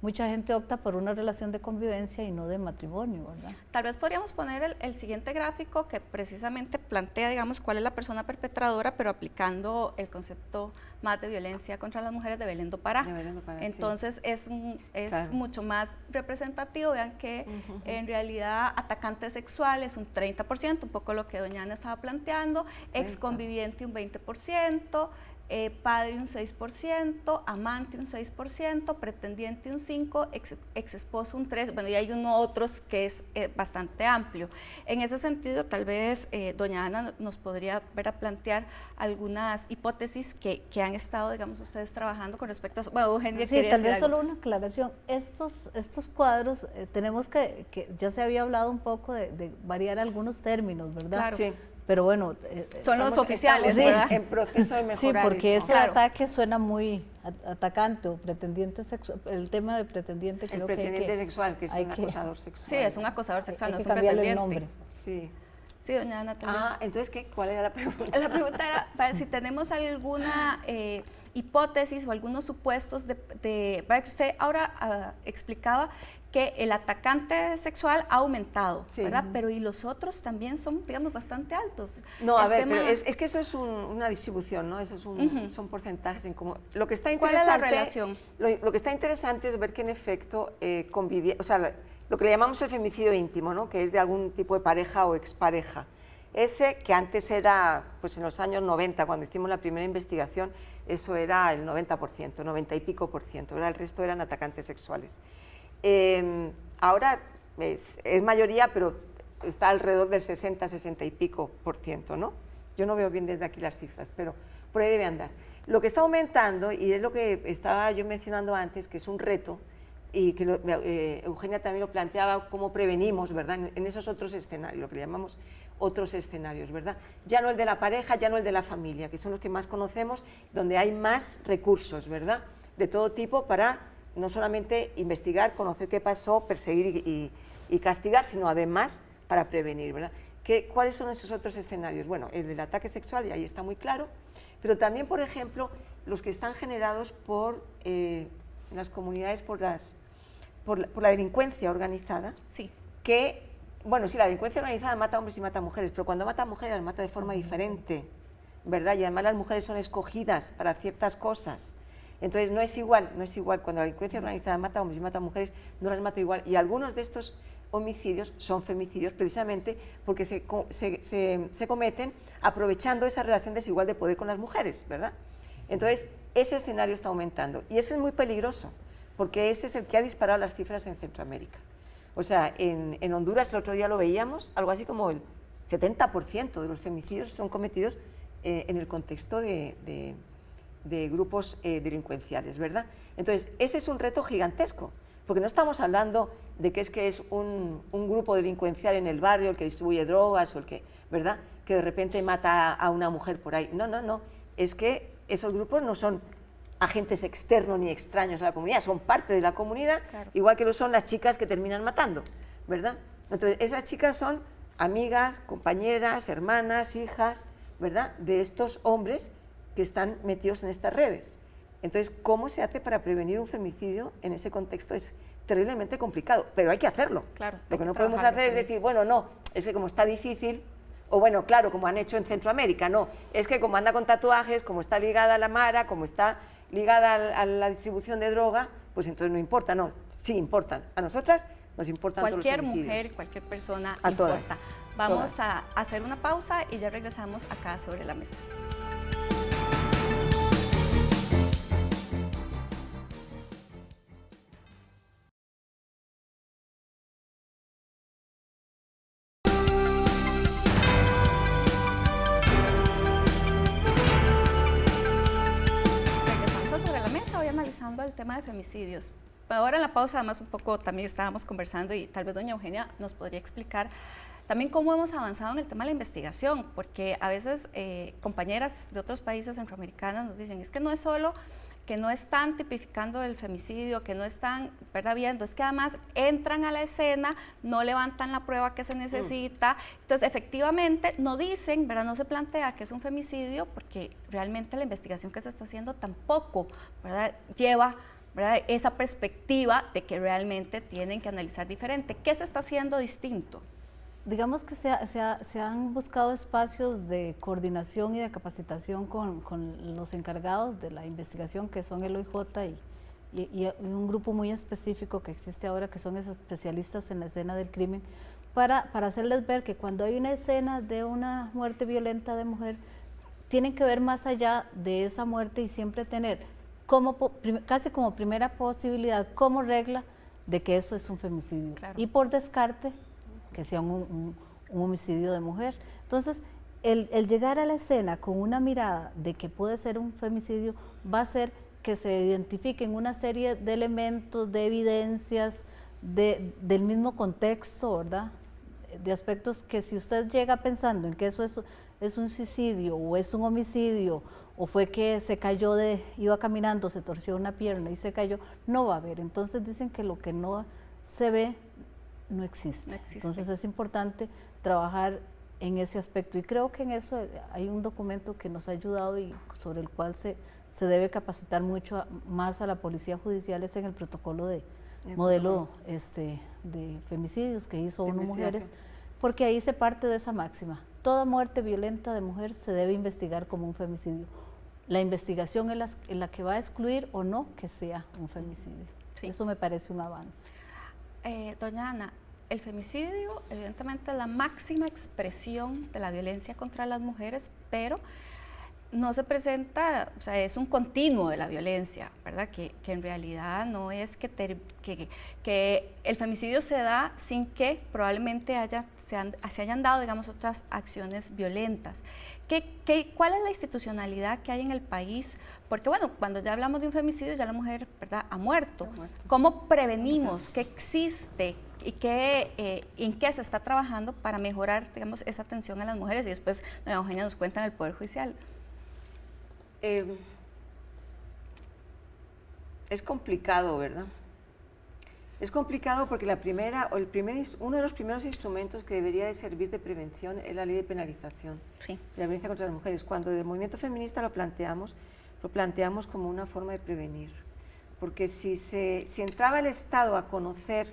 mucha gente opta por una relación de convivencia y no de matrimonio, ¿verdad? Tal vez podríamos poner el siguiente gráfico que precisamente plantea, digamos, cuál es la persona perpetradora, pero aplicando el concepto más de violencia contra las mujeres de Belén do Pará. Entonces es claro, mucho más representativo. Vean que en realidad atacantes sexuales un 30%, un poco lo que doña Ana estaba planteando, ex conviviente un 20%, padre un 6%, amante un 6%, pretendiente un 5%, ex esposo un 3%, bueno, y hay otros que es bastante amplio. En ese sentido, tal vez doña Ana nos podría ver a plantear algunas hipótesis que han estado, digamos, ustedes trabajando con respecto a eso. Bueno, Eugenia, sí, tal vez algo. solo una aclaración. Estos cuadros, tenemos que ya se había hablado un poco de variar algunos términos, ¿verdad? Claro. Sí. Pero bueno, son los oficiales, estamos ¿verdad? en proceso de mejorar. sí, porque eso de Claro. ataque suena muy atacante, o pretendiente sexual. El tema de pretendiente El creo pretendiente sexual, que es hay un acosador sexual. Sí, es un acosador sexual, hay no que es un cambiarle el pretendiente. nombre. Sí. Sí, doña Ana, tal vez. Entonces, ¿qué? ¿Cuál era la pregunta? La pregunta era para si tenemos alguna hipótesis o algunos supuestos para que usted ahora explicaba que el atacante sexual ha aumentado, Sí. ¿verdad? Pero y los otros también son, digamos, bastante altos. No, a El ver, tema- pero es que eso es una distribución, ¿no? Eso es son porcentajes en cómo. Lo que está ¿Cuál es interesante, la relación? Lo que está interesante es ver que en efecto o sea, lo que le llamamos el femicidio íntimo, ¿no? Que es de algún tipo de pareja o expareja. Ese que antes era, pues en los años 90, cuando hicimos la primera investigación, eso era el 90%, 90 y pico por ciento, ¿verdad? El resto eran atacantes sexuales. Ahora es mayoría, pero está alrededor del 60, 60 y pico por ciento, ¿no? Yo no veo bien desde aquí las cifras, pero por ahí debe andar. Lo que está aumentando, y es lo que estaba yo mencionando antes, que es un reto, y que Eugenia también lo planteaba, cómo prevenimos, ¿verdad? En esos otros escenarios, lo que le llamamos otros escenarios, ¿verdad? Ya no el de la pareja, ya no el de la familia, que son los que más conocemos, donde hay más recursos, ¿verdad? De todo tipo para no solamente investigar, conocer qué pasó, perseguir y castigar, sino además para prevenir, ¿verdad? ¿Cuáles son esos otros escenarios? Bueno, el del ataque sexual, y ahí está muy claro, pero también, por ejemplo, los que están generados por en las comunidades por la delincuencia organizada, Sí. que, bueno, sí, la delincuencia organizada mata hombres y mata mujeres, pero cuando mata mujeres las mata de forma diferente, ¿verdad? Y además las mujeres son escogidas para ciertas cosas. Entonces no es igual cuando la delincuencia organizada mata hombres y mata mujeres, no las mata igual. Y algunos de estos homicidios son femicidios precisamente porque se cometen aprovechando esa relación desigual de poder con las mujeres, ¿verdad? Entonces ese escenario está aumentando y eso es muy peligroso porque ese es el que ha disparado las cifras en Centroamérica. O sea, en Honduras el otro día lo veíamos, algo así como el 70% de los femicidios son cometidos en el contexto de grupos delincuenciales, ¿verdad? Entonces, ese es un reto gigantesco, porque no estamos hablando de que es un grupo delincuencial en el barrio el que distribuye drogas o el que, ¿verdad?, que de repente mata a una mujer por ahí. No, es que esos grupos no son agentes externos ni extraños a la comunidad, son parte de la comunidad, claro, igual que lo son las chicas que terminan matando, ¿verdad? Entonces, esas chicas son amigas, compañeras, hermanas, hijas, ¿verdad?, de estos hombres que están metidos en estas redes. Entonces, ¿cómo se hace para prevenir un femicidio en ese contexto? Es terriblemente complicado, pero hay que hacerlo. Claro, lo que no podemos hacer es decir, bueno, no, es que como está difícil, o bueno, claro, como han hecho en Centroamérica, no, es que como anda con tatuajes, como está ligada a la mara, como está ligada a la distribución de droga, pues entonces no importa, no, sí importan. A nosotras nos importan cualquier todos los femicidios. mujer, cualquier persona a importa. Todas, Vamos todas. a hacer una pausa y ya regresamos acá sobre la mesa. Regresamos a Sobre la Mesa, hoy analizando el tema de femicidios. Ahora en la pausa, además, un poco también estábamos conversando y tal vez doña Eugenia nos podría explicar también cómo hemos avanzado en el tema de la investigación, porque a veces compañeras de otros países centroamericanos nos dicen, es que no es solo que no están tipificando el femicidio, que no están, ¿verdad?, viendo, es que además entran a la escena, no levantan la prueba que se necesita, entonces efectivamente no dicen, ¿verdad?, no se plantea que es un femicidio, porque realmente la investigación que se está haciendo tampoco, ¿verdad?, lleva, ¿verdad?, esa perspectiva de que realmente tienen que analizar diferente. ¿Qué se está haciendo distinto? Digamos que se han buscado espacios de coordinación y de capacitación con los encargados de la investigación, que son el OIJ y un grupo muy específico que existe ahora, que son especialistas en la escena del crimen, para hacerles ver que cuando hay una escena de una muerte violenta de mujer, tienen que ver más allá de esa muerte y siempre tener casi como primera posibilidad, como regla, de que eso es un femicidio. Claro. Y por descarte, que sea un homicidio de mujer. Entonces, el llegar a la escena con una mirada de que puede ser un femicidio va a hacer que se identifiquen una serie de elementos, de evidencias, del mismo contexto, ¿verdad? De aspectos que si usted llega pensando en que eso es un suicidio o es un homicidio o fue que se cayó iba caminando, se torció una pierna y se cayó, no va a haber. Entonces dicen que lo que no se ve no existe. No existe. Entonces es importante trabajar en ese aspecto y creo que en eso hay un documento que nos ha ayudado y sobre el cual se debe capacitar mucho más a la policía judicial, es en el protocolo de modelo de femicidios que hizo ONU Mujeres, porque ahí se parte de esa máxima: toda muerte violenta de mujer se debe investigar como un femicidio. La investigación es la que va a excluir o no que sea un femicidio. Sí. Eso me parece un avance. Doña Ana, el femicidio evidentemente es la máxima expresión de la violencia contra las mujeres, pero no se presenta, o sea, es un continuo de la violencia, ¿verdad? Que en realidad no es que el femicidio se da sin que probablemente se hayan dado, digamos, otras acciones violentas. ¿Cuál es la institucionalidad que hay en el país? Porque, bueno, cuando ya hablamos de un femicidio, ya la mujer, ¿verdad?, ha muerto. ¿Cómo prevenimos? ¿Qué existe? ¿Y en qué se está trabajando para mejorar, digamos, esa atención a las mujeres? Y después, doña Eugenia nos cuenta en el Poder Judicial. Es complicado, ¿verdad? Es complicado porque uno de los primeros instrumentos que debería de servir de prevención es la ley de penalización de la violencia contra las mujeres. Cuando del movimiento feminista lo planteamos como una forma de prevenir. Porque si entraba el Estado a conocer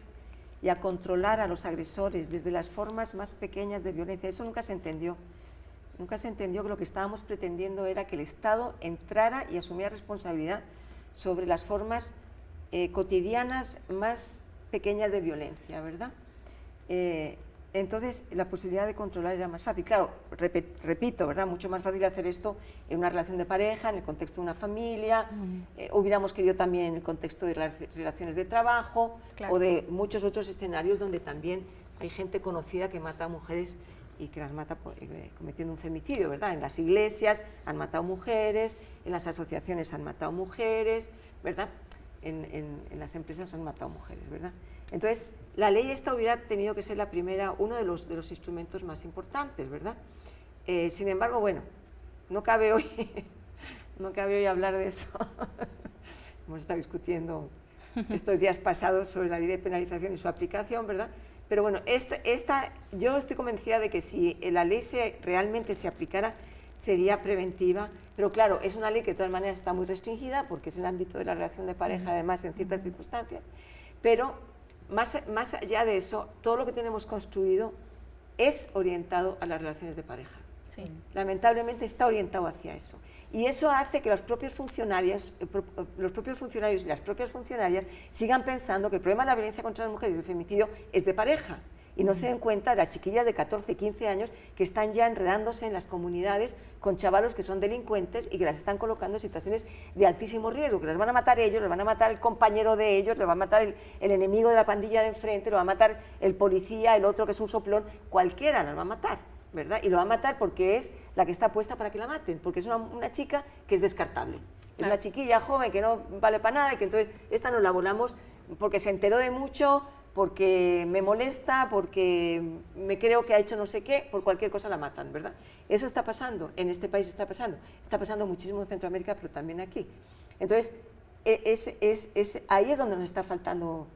y a controlar a los agresores desde las formas más pequeñas de violencia, eso nunca se entendió. Nunca se entendió que lo que estábamos pretendiendo era que el Estado entrara y asumiera responsabilidad sobre las formas cotidianas más pequeñas de violencia, ¿verdad? Entonces, la posibilidad de controlar era más fácil. Claro, repito, ¿verdad? Mucho más fácil hacer esto en una relación de pareja, en el contexto de una familia, hubiéramos querido también en el contexto de las relaciones de trabajo, claro, o de muchos otros escenarios donde también hay gente conocida que mata a mujeres y que las mata cometiendo un femicidio, ¿verdad? En las iglesias han matado mujeres, en las asociaciones han matado mujeres, ¿verdad? En las empresas han matado mujeres, ¿verdad? Entonces, la ley esta hubiera tenido que ser uno de los instrumentos más importantes, ¿verdad? Sin embargo, bueno, no cabe hoy hablar de eso. Hemos estado discutiendo estos días pasados sobre la ley de penalización y su aplicación, ¿verdad? Pero bueno, yo estoy convencida de que si la ley realmente se aplicara, sería preventiva, pero claro, es una ley que de todas maneras está muy restringida porque es el ámbito de la relación de pareja, además en ciertas circunstancias, pero más allá de eso, todo lo que tenemos construido es orientado a las relaciones de pareja. Sí. Lamentablemente está orientado hacia eso. Y eso hace que los propios funcionarios y las propias funcionarias sigan pensando que el problema de la violencia contra las mujeres y el femicidio es de pareja. Y no se den cuenta de las chiquillas de 14, 15 años que están ya enredándose en las comunidades con chavalos que son delincuentes y que las están colocando en situaciones de altísimo riesgo, que las van a matar ellos, les van a matar el compañero de ellos, les va a matar el enemigo de la pandilla de enfrente, lo va a matar el policía, el otro que es un soplón, cualquiera las va a matar, ¿verdad? Y lo va a matar porque es la que está puesta para que la maten, porque es una chica que es descartable. Es una chiquilla joven que no vale para nada y que entonces esta nos la volamos porque se enteró de mucho, porque me molesta, porque me creo que ha hecho no sé qué, por cualquier cosa la matan, ¿verdad? Eso está pasando, en este país está pasando muchísimo en Centroamérica, pero también aquí. Entonces, ahí es donde nos está faltando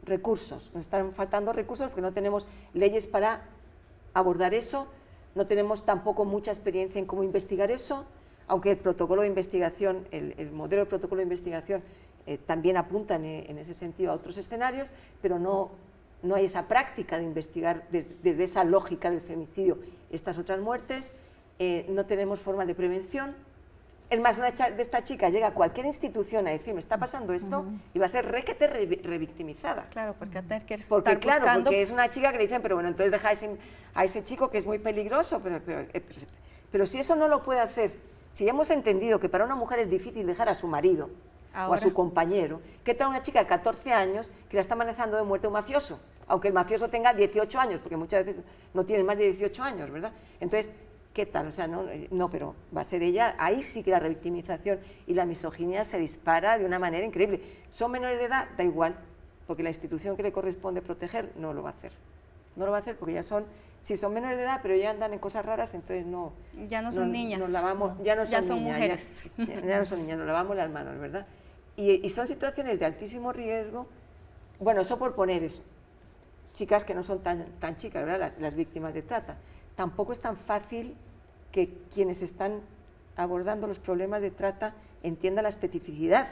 recursos, porque no tenemos leyes para abordar eso, no tenemos tampoco mucha experiencia en cómo investigar eso, aunque el protocolo de investigación, el modelo de protocolo de investigación también apuntan en ese sentido a otros escenarios, pero no hay esa práctica de investigar desde esa lógica del femicidio estas otras muertes, no tenemos formas de prevención. Es más, una de estas chicas llega a cualquier institución a decir, me está pasando esto, y va a ser revictimizada. Claro, porque va a tener que estar buscando... porque es una chica que le dicen, pero bueno, entonces deja a ese chico que es muy peligroso, pero si eso no lo puede hacer Si hemos entendido que para una mujer es difícil dejar a su marido o a Ahora. su compañero, ¿qué tal una chica de 14 años que la está amenazando de muerte un mafioso? Aunque el mafioso tenga 18 años, porque muchas veces no tiene más de 18 años, ¿verdad? Entonces, ¿qué tal? O sea, no, pero va a ser ella, ahí sí que la revictimización y la misoginia se dispara de una manera increíble. ¿Son menores de edad? Da igual, porque la institución que le corresponde proteger no lo va a hacer. No lo va a hacer porque ya son, sí son menores de edad, pero ya andan en cosas raras, entonces no... Ya no son niñas. Nos lavamos, ya no son, ya son niñas, mujeres. ya no son niñas, nos lavamos las manos, ¿verdad? Y son situaciones de altísimo riesgo, bueno, eso por poner eso. Chicas que no son tan chicas, ¿verdad? Las víctimas de trata. Tampoco es tan fácil que quienes están abordando los problemas de trata entiendan la especificidad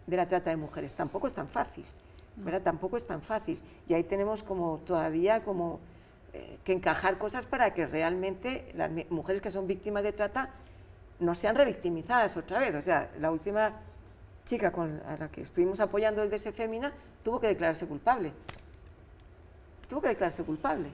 de la trata de mujeres. Tampoco es tan fácil, ¿verdad? Tampoco es tan fácil. Y ahí tenemos como todavía como que encajar cosas para que realmente las mujeres que son víctimas de trata no sean revictimizadas otra vez. O sea, la última chica a la que estuvimos apoyando desde ese Fémina tuvo que declararse culpable. Tuvo que declararse culpable.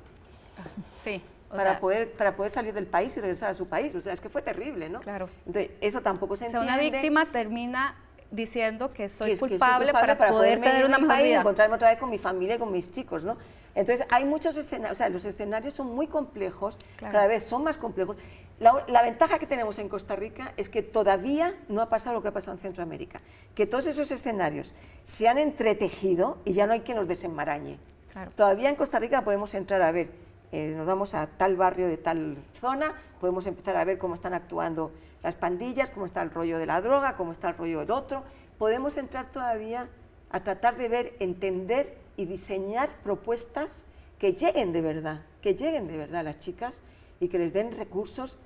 Sí. Para poder salir del país y regresar a su país. O sea, es que fue terrible, ¿no? Claro. Entonces, eso tampoco se entiende. O sea, una víctima termina diciendo que soy que soy culpable para poder poderme tener ir una del mejor país y vida. encontrarme otra vez con mi familia y con mis chicos, ¿no? Entonces, hay muchos escenarios, o sea, los escenarios son muy complejos, Claro. cada vez son más complejos. La ventaja que tenemos en Costa Rica es que todavía no ha pasado lo que ha pasado en Centroamérica, que todos esos escenarios se han entretejido y ya no hay quien los desenmarañe. Claro. Todavía en Costa Rica podemos entrar a ver, nos vamos a tal barrio de tal zona, podemos empezar a ver cómo están actuando las pandillas, cómo está el rollo de la droga, cómo está el rollo del otro. Podemos entrar todavía a tratar de ver, entender y diseñar propuestas que lleguen de verdad a las chicas y que les den recursos.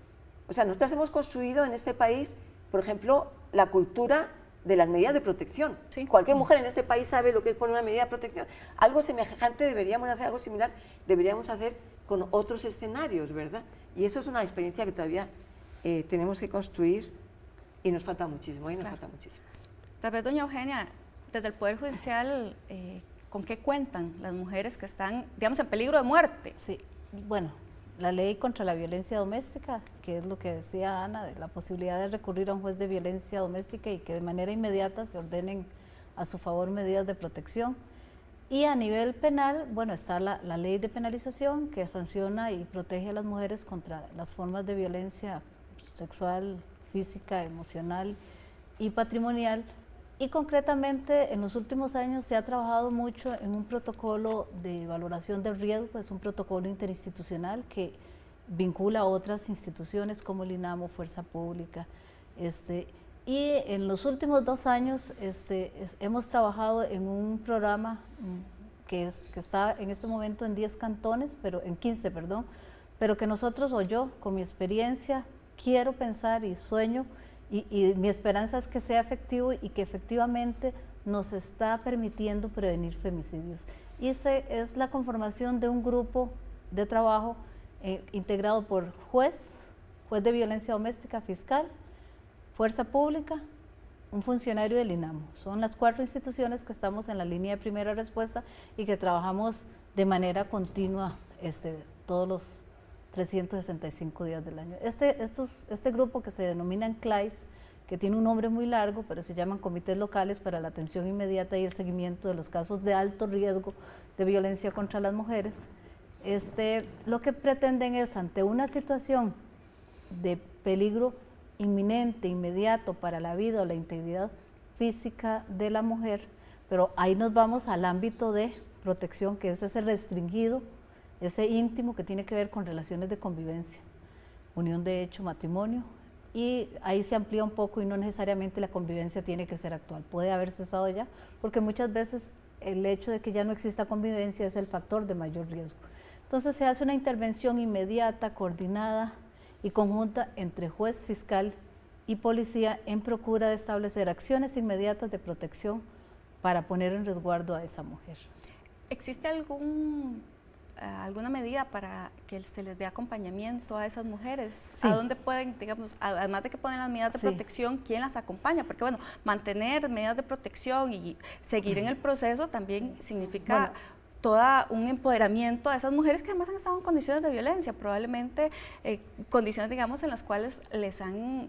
O sea, nosotras hemos construido en este país, por ejemplo, la cultura de las medidas de protección. Sí. Cualquier mujer en este país sabe lo que es poner una medida de protección. Algo semejante deberíamos hacer, algo similar deberíamos hacer con otros escenarios, ¿verdad? Y eso es una experiencia que todavía tenemos que construir y nos falta muchísimo, nos falta muchísimo. Tal vez, doña Eugenia, desde el Poder Judicial, ¿con qué cuentan las mujeres que están, digamos, en peligro de muerte? Sí, bueno, la ley contra la violencia doméstica, que es lo que decía Ana, de la posibilidad de recurrir a un juez de violencia doméstica y que de manera inmediata se ordenen a su favor medidas de protección. Y a nivel penal, bueno, está la ley de penalización que sanciona y protege a las mujeres contra las formas de violencia sexual, física, emocional y patrimonial. Y concretamente en los últimos años se ha trabajado mucho en un protocolo de valoración del riesgo, es un protocolo interinstitucional que vincula a otras instituciones como el INAMO, Fuerza Pública. Y en los últimos 2 años hemos trabajado en un programa que está en este momento en 10 cantones, en 15, perdón, pero que nosotros o yo, con mi experiencia, quiero pensar y sueño, y mi esperanza es que sea efectivo y que efectivamente nos está permitiendo prevenir femicidios. Y es la conformación de un grupo de trabajo integrado por juez de violencia doméstica, fiscal, Fuerza Pública, un funcionario del INAMO. Son las 4 instituciones que estamos en la línea de primera respuesta y que trabajamos de manera continua todos los 365 días del año. Este grupo que se denominan CLAIS, que tiene un nombre muy largo, pero se llaman Comités Locales para la Atención Inmediata y el Seguimiento de los Casos de Alto Riesgo de Violencia contra las Mujeres, lo que pretenden es, ante una situación de peligro inminente, inmediato para la vida o la integridad física de la mujer, pero ahí nos vamos al ámbito de protección, que es ese restringido, ese íntimo que tiene que ver con relaciones de convivencia, unión de hecho, matrimonio, y ahí se amplía un poco y no necesariamente la convivencia tiene que ser actual, puede haber cesado ya, porque muchas veces el hecho de que ya no exista convivencia es el factor de mayor riesgo. Entonces se hace una intervención inmediata, coordinada y conjunta entre juez, fiscal y policía en procura de establecer acciones inmediatas de protección para poner en resguardo a esa mujer. ¿Existe alguna medida para que se les dé acompañamiento a esas mujeres? Sí. ¿A dónde pueden, digamos, además de que ponen las medidas de Sí. protección, quién las acompaña? Porque bueno, mantener medidas de protección y seguir en el proceso también significa todo un empoderamiento a esas mujeres que además han estado en condiciones de violencia, probablemente condiciones, digamos, en las cuales les han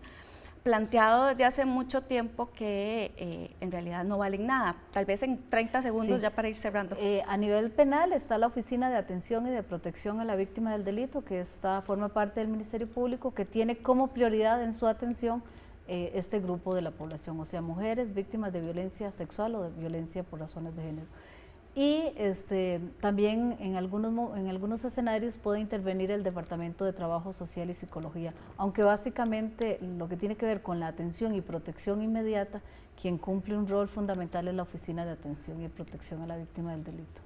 planteado desde hace mucho tiempo que en realidad no valen nada. Tal vez en 30 segundos Sí. ya para ir cerrando. A nivel penal está la Oficina de Atención y de Protección a la Víctima del Delito, que forma parte del Ministerio Público, que tiene como prioridad en su atención este grupo de la población, o sea, mujeres víctimas de violencia sexual o de violencia por razones de género. Y también en algunos escenarios puede intervenir el Departamento de Trabajo Social y Psicología, aunque básicamente lo que tiene que ver con la atención y protección inmediata, quien cumple un rol fundamental es la Oficina de Atención y Protección a la Víctima del Delito.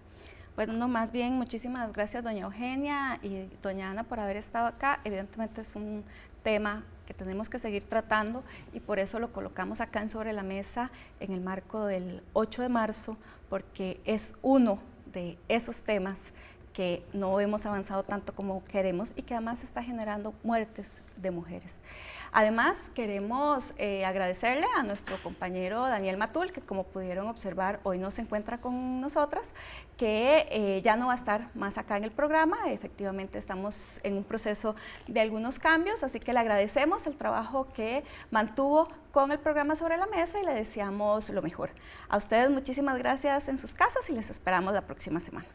Bueno, no, más bien muchísimas gracias doña Eugenia y doña Ana por haber estado acá. Evidentemente es un tema que tenemos que seguir tratando y por eso lo colocamos acá en Sobre la Mesa en el marco del 8 de marzo, porque es uno de esos temas que no hemos avanzado tanto como queremos y que además está generando muertes de mujeres. Además, queremos agradecerle a nuestro compañero Daniel Matul, que como pudieron observar, hoy no se encuentra con nosotras, que ya no va a estar más acá en el programa. Efectivamente, estamos en un proceso de algunos cambios, así que le agradecemos el trabajo que mantuvo con el programa Sobre la Mesa y le deseamos lo mejor. A ustedes muchísimas gracias en sus casas y les esperamos la próxima semana.